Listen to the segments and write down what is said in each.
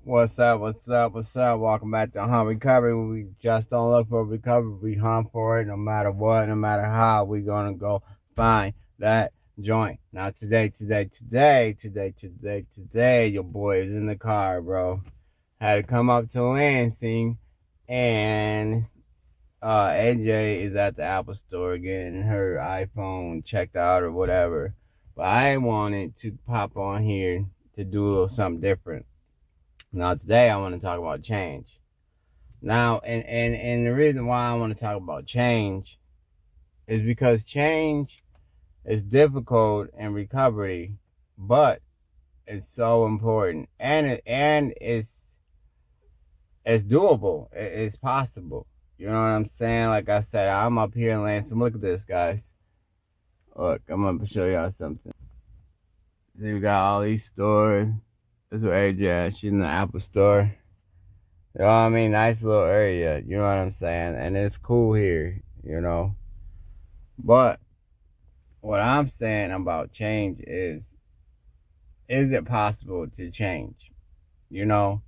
What's up? What's up? What's up? Welcome back to Hunt Recovery. We just don't look for recovery. We hunt for it no matter what, no matter how. We're gonna go find that joint. Now today, your boy is in the car, bro. Had to come up to Lansing, and AJ is at the Apple Store getting her iPhone checked out or whatever. But I wanted to pop on here to do a little something different. Now today I want to talk about change. Now and the reason why I want to talk about change is because change is difficult in recovery, but it's so important and it's doable. It's possible. You know what I'm saying? Like I said, I'm up here in Lansing. Look at this, guys. Look, I'm gonna show y'all something. See, we got all these stores. This is where AJ at. She's in the Apple Store. You know what I mean? Nice little area, you know what I'm saying? And it's cool here, you know. But what I'm saying about change is it possible to change? You know?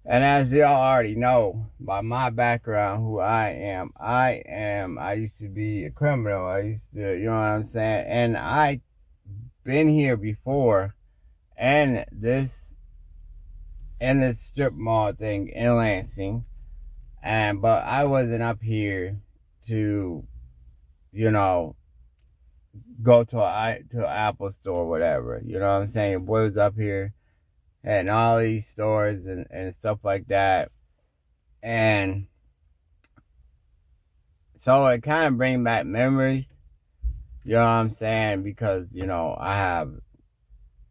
And as y'all already know, by my background, who I used to be a criminal. I used to, you know what I'm saying? And I been here before, and this strip mall thing in Lansing. But I wasn't up here to, you know, go to an Apple store or whatever. You know what I'm saying? Your boy was up here and all these stores and stuff like that. And so it kind of brings back memories. You know what I'm saying? Because, I have,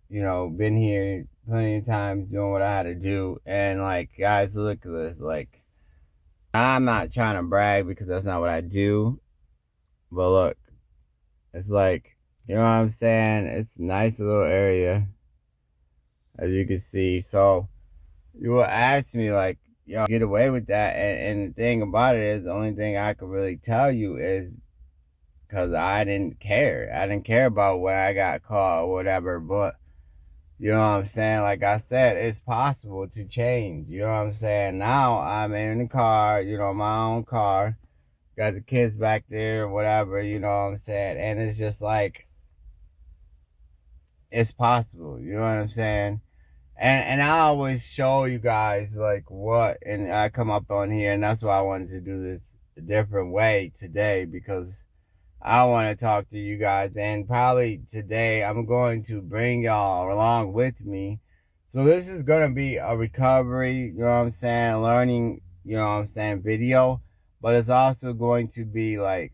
been here plenty of times doing what I had to do. And like, guys, look at this. Like, I'm not trying to brag because that's not what I do. But look, it's like, you know what I'm saying? It's a nice little area, as you can see. So, you will ask me, like, get away with that. And the thing about it is, the only thing I could really tell you is because I didn't care. I didn't care about when I got caught or whatever. But, you know what I'm saying? Like I said, it's possible to change. You know what I'm saying? Now I'm in the car, my own car. Got the kids back there, whatever, you know what I'm saying? And it's just like, it's possible, you know what I'm saying? And I always show you guys like what, and I come up on here, and that's why I wanted to do this a different way today, because I want to talk to you guys, and probably today I'm going to bring y'all along with me. So this is going to be a recovery, you know what I'm saying, learning, you know what I'm saying, video, but it's also going to be like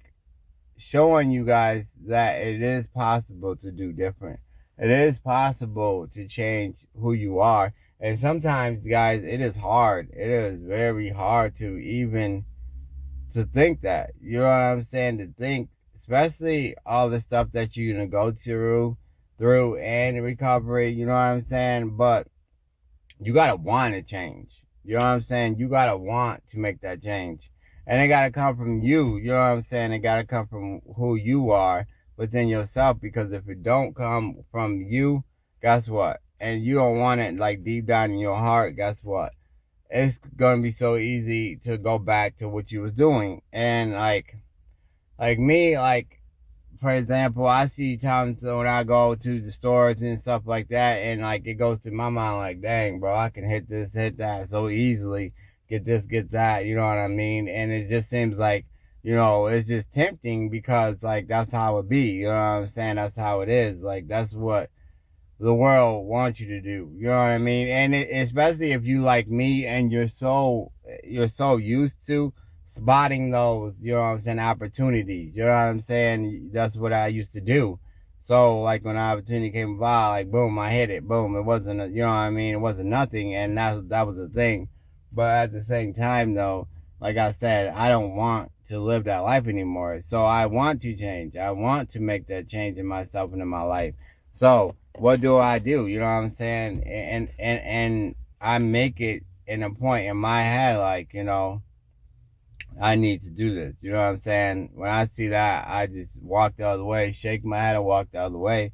showing you guys that it is possible to do different. It is possible to change who you are. And sometimes, guys, it is hard. It is very hard to even to think that. You know what I'm saying? To think, especially all the stuff that you're gonna go through and recovery. You know what I'm saying? But you gotta want to change. You know what I'm saying? You gotta want to make that change. And it gotta come from you. You know what I'm saying? It gotta come from who you are within yourself. Because if it don't come from you, guess what? And you don't want it like deep down in your heart, guess what? It's gonna be so easy to go back to what you was doing. And like me, like for example, I see times when I go to the stores and stuff like that, and like it goes to my mind like, dang, bro, I can hit this, hit that so easily, get this, get that, you know what I mean? And it just seems like, it's just tempting because like that's how it be, you know what I'm saying? That's how it is. Like that's what the world wants you to do. You know what I mean? And especially if you like me and you're so used to spotting those, you know what I'm saying, opportunities. You know what I'm saying? That's what I used to do. So like when an opportunity came by, like boom, I hit it. Boom, it wasn't, you know what I mean? It wasn't nothing, and that was the thing. But at the same time, though, like I said, I don't want to live that life anymore. So I want to change. I want to make that change in myself and in my life. So what do I do? You know what I'm saying? And I make it in a point in my head, like, I need to do this. You know what I'm saying? When I see that, I just walk the other way, shake my head and walk the other way.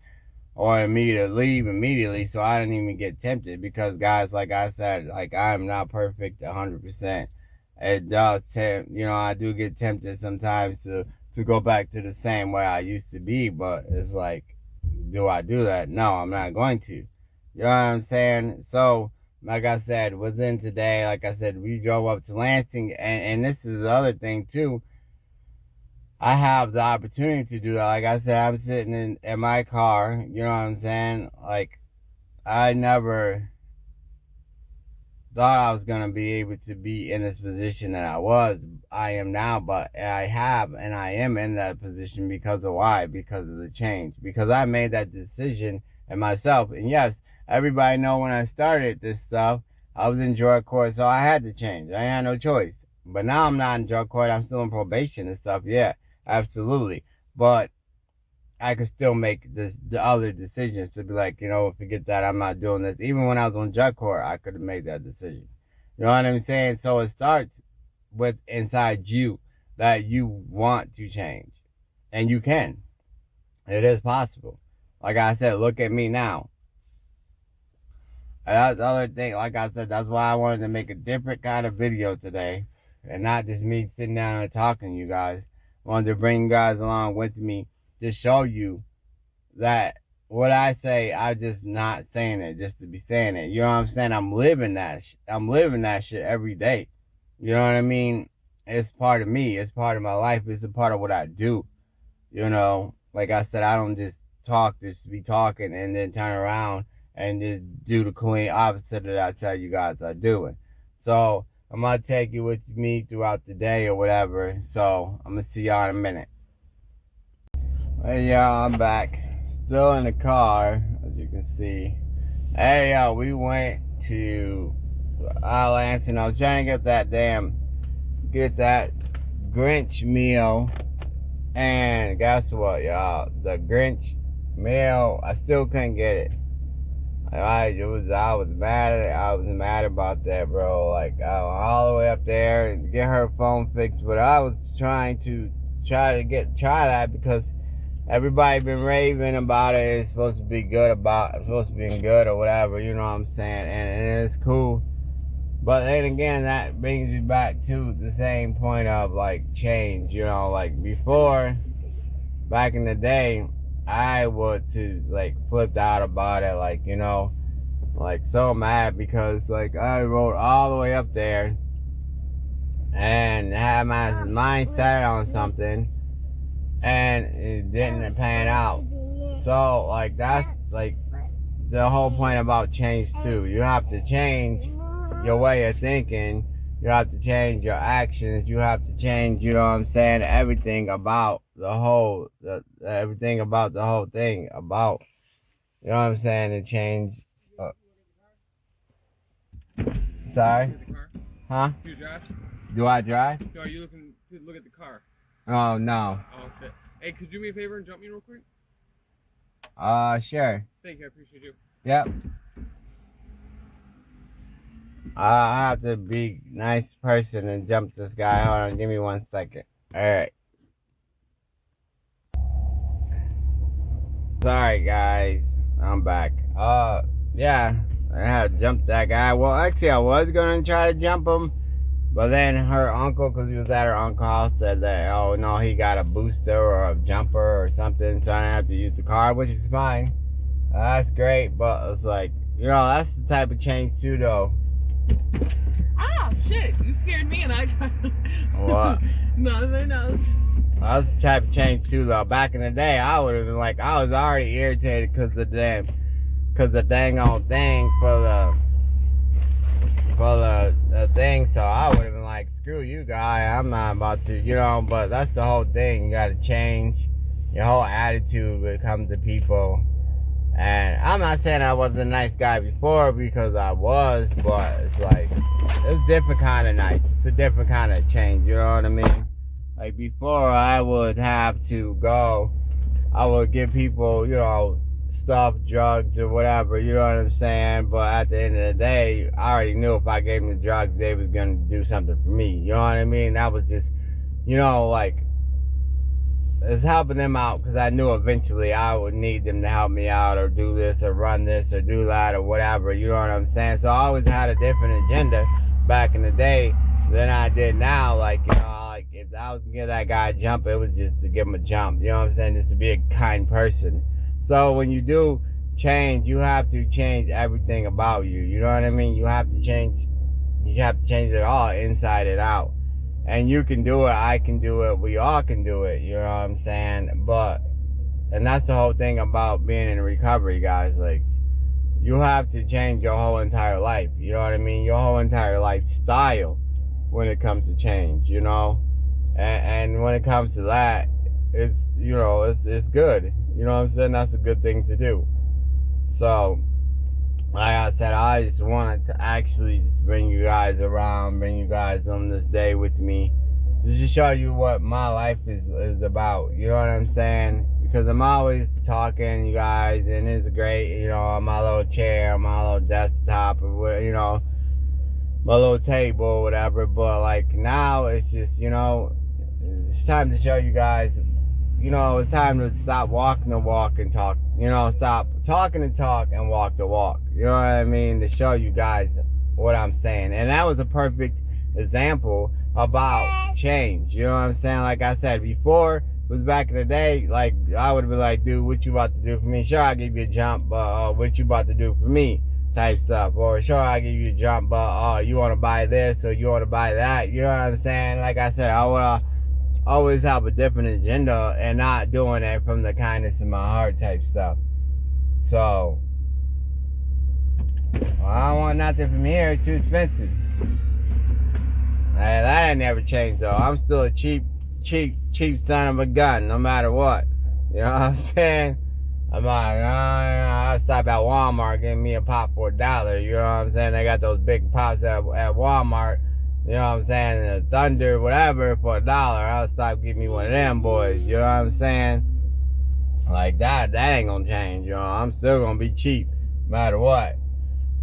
or me to leave immediately, so I didn't even get tempted. Because guys, like I said, like I am not perfect 100%. It does tempt, I do get tempted sometimes to go back to the same way I used to be, but it's like, do I do that? No, I'm not going to. You know what I'm saying? So, like I said, within today, like I said, we drove up to Lansing, and this is the other thing too. I have the opportunity to do that. Like I said, I'm sitting in my car, you know what I'm saying? Like, I never thought I was gonna be able to be in this position that I am now, but I have, and I am in that position because of why? Because of the change. Because I made that decision and myself. And yes, everybody know when I started this stuff, I was in drug court, so I had to change. I had no choice. But now I'm not in drug court. I'm still in probation and stuff. Yeah, absolutely. But I could still make the other decisions to be like, forget that, I'm not doing this. Even when I was on drug court, I could have made that decision. You know what I'm saying? So it starts with inside you that you want to change. And you can. It is possible. Like I said, look at me now. And that's the other thing, like I said, that's why I wanted to make a different kind of video today. And not just me sitting down and talking to you guys. I wanted to bring you guys along with me to show you that what I say, I'm just not saying it just to be saying it. You know what I'm saying? I'm living that. I'm living that shit every day. You know what I mean? It's part of me. It's part of my life. It's a part of what I do. Like I said, I don't just talk just to be talking and then turn around and just do the complete opposite that I tell you guys I'm doing. So I'm gonna take you with me throughout the day or whatever. So I'm gonna see y'all in a minute. Hey y'all, I'm back. Still in the car, as you can see. Hey y'all, we went to Lansing. I was trying to get that Grinch meal. And guess what, y'all? The Grinch meal, I still couldn't get it. I was mad about that, bro. Like, I went all the way up there and get her phone fixed, but I was trying to try that because everybody been raving about it. It's supposed to be good or whatever, you know what I'm saying? And it's cool. But then again, that brings you back to the same point of like change, like before, back in the day, I would to like flipped out about it, like, like so mad because like I rode all the way up there and had my mind set on something and it didn't pan out. So like that's like the whole point about change too. You have to change your way of thinking. You have to change your actions. You have to change, everything about the whole thing about, you know what I'm saying, to change. Sorry? Huh? Do you drive? Do I drive? No, are you looking to look at the car? Oh, no. Oh, shit. Hey, could you do me a favor and jump me real quick? Sure. Thank you, I appreciate you. Yep. I have to be a nice person and jump this guy. Hold on, give me 1 second. Alright. Sorry, guys. I'm back. Yeah. I had to jump that guy. Well, actually, I was going to try to jump him. But then her uncle, because he was at her uncle's house, said that, oh, no, he got a booster or a jumper or something, so I didn't have to use the car, which is fine. That's great, but it's like, that's the type of change, too, though. Ah, shit, you scared me and I tried to... What? Nothing else. That's the type of change, too, though. Back in the day, I would have been like, I was already irritated because the dang old thing for the thing, so I would have been like, screw you guy, I'm not about to, but that's the whole thing. You gotta change your whole attitude when it comes to people. And I'm not saying I wasn't a nice guy before, because I was, but it's like, it's different kind of nice. It's a different kind of change, you know what I mean? Like before, I would have to go, I would give people, stuff, drugs, or whatever, you know what I'm saying? But at the end of the day, I already knew if I gave them the drugs, they was gonna do something for me, you know what I mean? That was just, like, it's helping them out because I knew eventually I would need them to help me out or do this or run this or do that or whatever. You know what I'm saying? So I always had a different agenda back in the day than I did now. Like, you know, like if I was to give that guy a jump, it was just to give him a jump. You know what I'm saying? Just to be a kind person. So when you do change, you have to change everything about you. You know what I mean? You have to change. You have to change it all, inside and out. And you can do it, I can do it, we all can do it, you know what I'm saying? And that's the whole thing about being in recovery, guys. Like, you have to change your whole entire life, you know what I mean? Your whole entire lifestyle when it comes to change, you know? And when it comes to that, it's, you know, it's good. You know what I'm saying? That's a good thing to do. So, like I said, I just wanted to actually just bring you guys around, bring you guys on this day with me, to just show you what my life is about. You know what I'm saying? Because I'm always talking, you guys, and it's great, you know, on my little chair, on my little desktop, or you know, my little table, or whatever. But like now, it's just, you know, it's time to show you guys. You know, it's time to stop walking the walk and talk. You know, stop talking and talk and walk the walk. You know what I mean? To show you guys what I'm saying. And that was a perfect example about change. You know what I'm saying? Like I said before, it was back in the day, like I would have been like, dude, what you about to do for me? Sure, I'll give you a jump, but what you about to do for me? Type stuff. Or sure, I'll give you a jump, but you want to buy this or you want to buy that. You know what I'm saying? Like I said, I would always have a different agenda and not doing it from the kindness of my heart type stuff. So, I don't want nothing from here. It's too expensive. That ain't never changed though. I'm still a cheap son of a gun, no matter what. You know what I'm saying? I'm like, I'll stop at Walmart, getting me a pop for $1. You know what I'm saying? They got those big pops at Walmart. You know what I'm saying? The Thunder, whatever, for $1. I'll stop getting me one of them boys. You know what I'm saying? Like that ain't gonna change, you know. I'm still gonna be cheap, no matter what.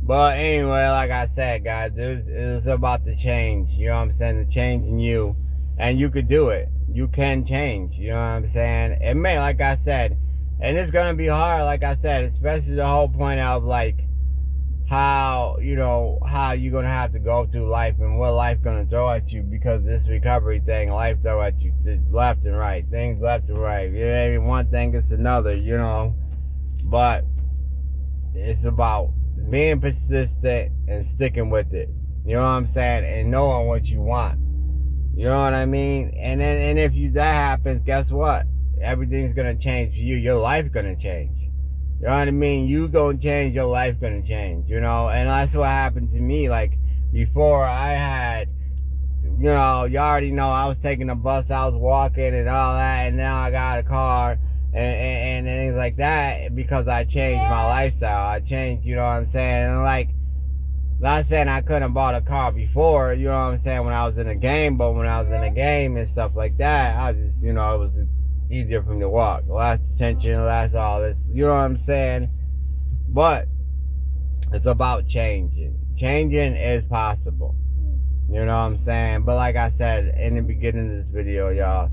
But anyway, like I said, guys, it's about to change. You know what I'm saying? The change in you. And you could do it. You can change. You know what I'm saying? It may, like I said, and it's gonna be hard, like I said, especially the whole point of like how you're gonna have to go through life and what life gonna throw at you, because this recovery thing, life throw at you left and right, things left and right. You know, one thing it's another, you know. But it's about being persistent and sticking with it. You know what I'm saying? And knowing what you want. You know what I mean? And if that happens, guess what? Everything's gonna change for you. Your life's gonna change. You know what I mean? You gonna change, your life gonna change, you know? And that's what happened to me. Like, before I had, you know, you already know I was taking a bus, I was walking and all that, and now I got a car and things like that because I changed my lifestyle. I changed, you know what I'm saying? And like, not saying I couldn't have bought a car before, you know what I'm saying, when I was in a game, but when I was in a game and stuff like that, I just, you know, it was easier for me to walk. Less attention, less all this. You know what I'm saying? But it's about changing. Changing is possible. You know what I'm saying? But like I said in the beginning of this video, y'all,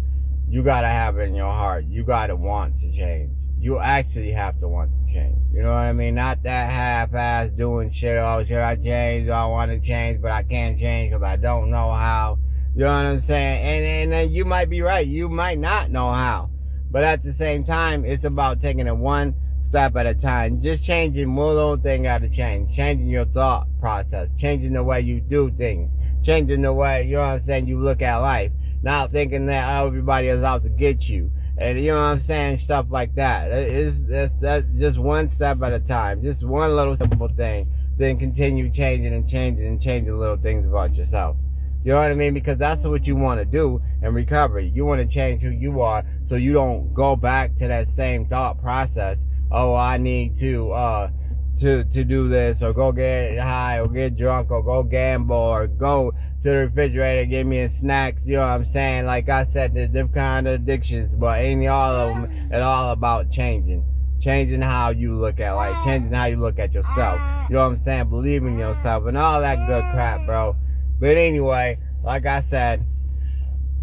you gotta have it in your heart. You gotta want to change. You actually have to want to change. You know what I mean? Not that half-ass doing shit. Oh, should I change? I want to change, but I can't change because I don't know how. You know what I'm saying? And then you might be right. You might not know how. But at the same time, it's about taking it one step at a time. Just changing one little thing got to change. Changing your thought process. Changing the way you do things. Changing the way, you know what I'm saying, you look at life. Not thinking that everybody is out to get you. And you know what I'm saying? Stuff like that. That's just one step at a time. Just one little simple thing. Then continue changing and changing little things about yourself. You know what I mean? Because that's what you want to do in recovery. You want to change who you are so you don't go back to that same thought process. Oh, I need to do this, or go get high, or get drunk, or go gamble, or go to the refrigerator, give me a snack. You know what I'm saying? Like I said, there's different kind of addictions, but ain't all of them. It's all about changing. Changing how you look at life. Changing how you look at yourself. You know what I'm saying? Believe in yourself and all that good crap, bro. But anyway, like I said,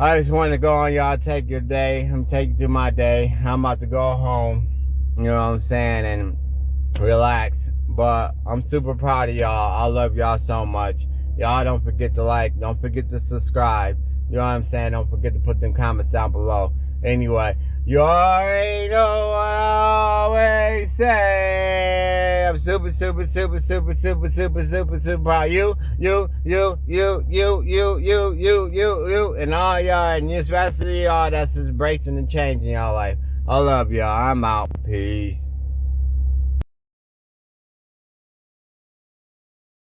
I just want to go on, y'all. Take your day. I'm taking through my day. I'm about to go home. You know what I'm saying? And relax. But I'm super proud of y'all. I love y'all so much. Y'all don't forget to like. Don't forget to subscribe. You know what I'm saying? Don't forget to put them comments down below. Anyway, you already know what I always say. I'm super, super, super, super, super, super, super, super proud. You, and all y'all, and especially y'all that's just breaking and changing y'all life. I love y'all. I'm out. Peace.